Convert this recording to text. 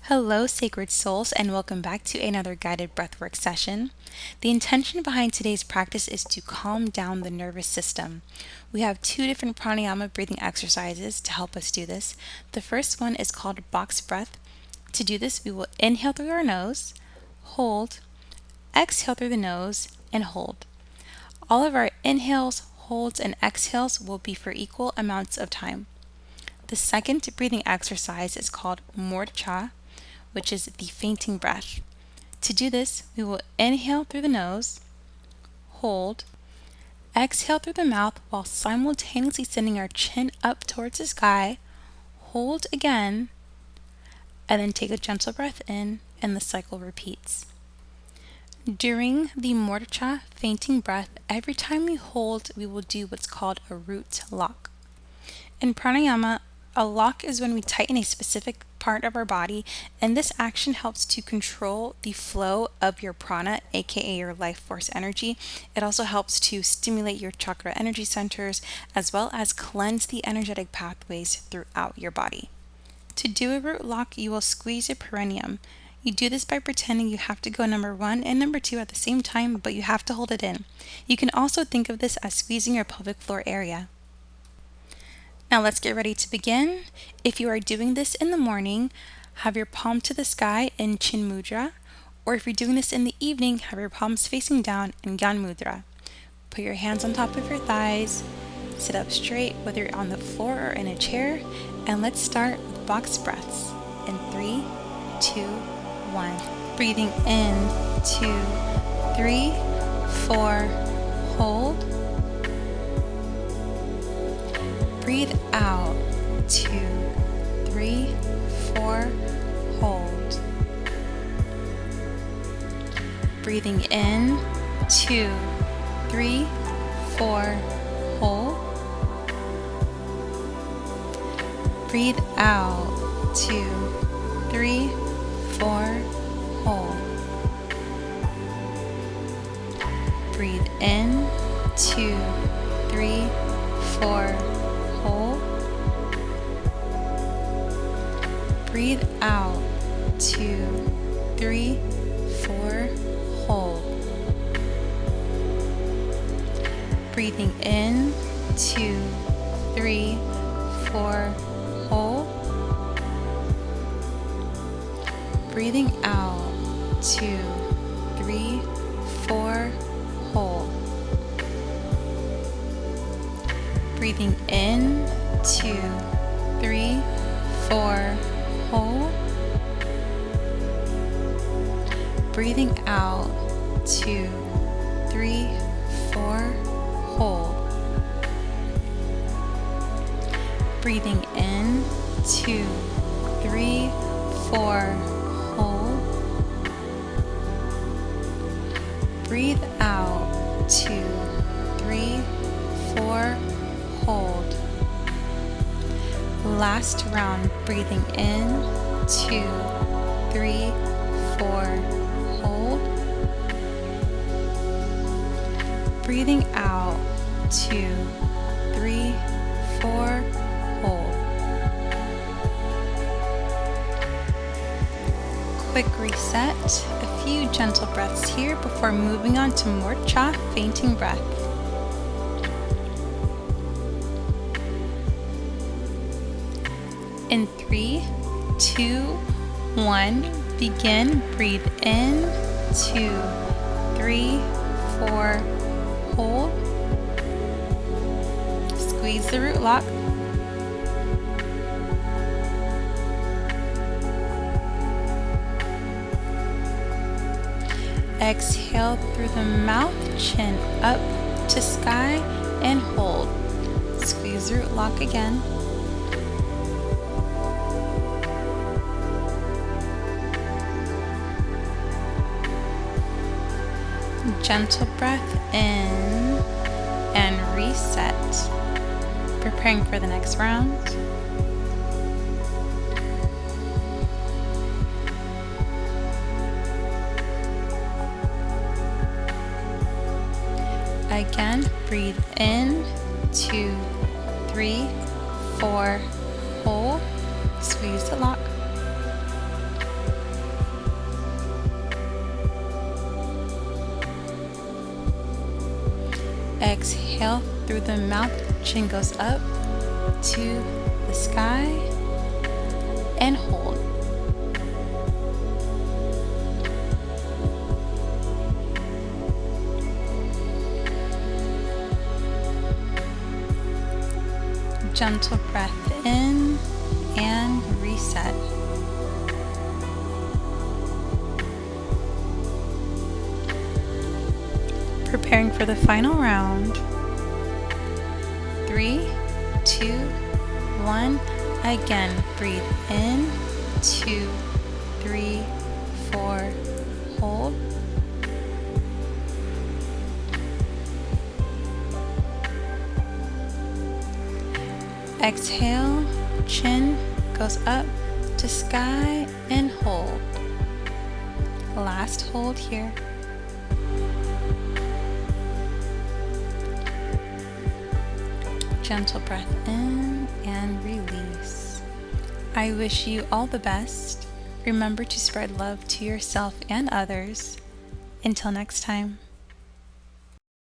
Hello, sacred souls, and welcome back to another guided breathwork session. The intention behind today's practice is to calm down the nervous system. We have two different pranayama breathing exercises to help us do this. The first one is called box breath. To do this, we will inhale through our nose, hold, exhale through the nose, and hold. All of our inhales, holds, and exhales will be for equal amounts of time. The second breathing exercise is called morcha, which is the fainting breath. To do this, we will inhale through the nose, hold, exhale through the mouth while simultaneously sending our chin up towards the sky, hold again, and then take a gentle breath in, and the cycle repeats. During the morcha fainting breath, every time we hold, we will do what's called a root lock. In pranayama, a lock is when we tighten a specific part of our body, and this action helps to control the flow of your prana, aka your life force energy. It also helps to stimulate your chakra energy centers as well as cleanse the energetic pathways throughout your body. To do a root lock, you will squeeze your perineum. You do this by pretending you have to go number 1 and number 2 at the same time, but you have to hold it in. You can also think of this as squeezing your pelvic floor area. Now let's get ready to begin. If you are doing this in the morning, have your palm to the sky in Chin Mudra, or if you're doing this in the evening, have your palms facing down in Gyan Mudra. Put your hands on top of your thighs, sit up straight whether you're on the floor or in a chair, and let's start with box breaths in 3, 2, 1. Breathing in, 2, 3, 4, hold. Breathe out, 2, 3, 4, hold. Breathing in, 2, 3, 4, hold. Breathe out, 2, 3, 4, hold. Breathe in, 2, 3, 4, hold. Breathe out, 2, 3, 4, hold. Breathing in, 2, 3, 4, hold. Breathing out, 2, 3, 4, hold. Breathing in, 2, 3, 4, hold. Breathing out, 2, 3, 4, hold. Breathing in, 2, 3, 4, hold. Breathe out, 2, 3, 4, hold. Last round, breathing in, 2, 3, 4, hold. Breathing out, 2, 3, 4, hold. Quick reset, a few gentle breaths here before moving on to morcha fainting breath. In 3, 2, 1, begin. Breathe in, 2, 3, 4, hold. Squeeze the root lock. Exhale through the mouth, chin up to sky, and hold. Squeeze the root lock again. Gentle breath in and reset. Preparing for the next round. Again, breathe in, 2, 3, 4, hold, squeeze the lock. Exhale through the mouth, chin goes up to the sky, and hold. Gentle breath in and reset. Preparing for the final round. 3, 2, 1. Again, breathe in, 2, 3, 4, hold. Exhale, chin goes up to sky and hold. Last hold here. Gentle breath in and release. I wish you all the best. Remember to spread love to yourself and others. Until next time.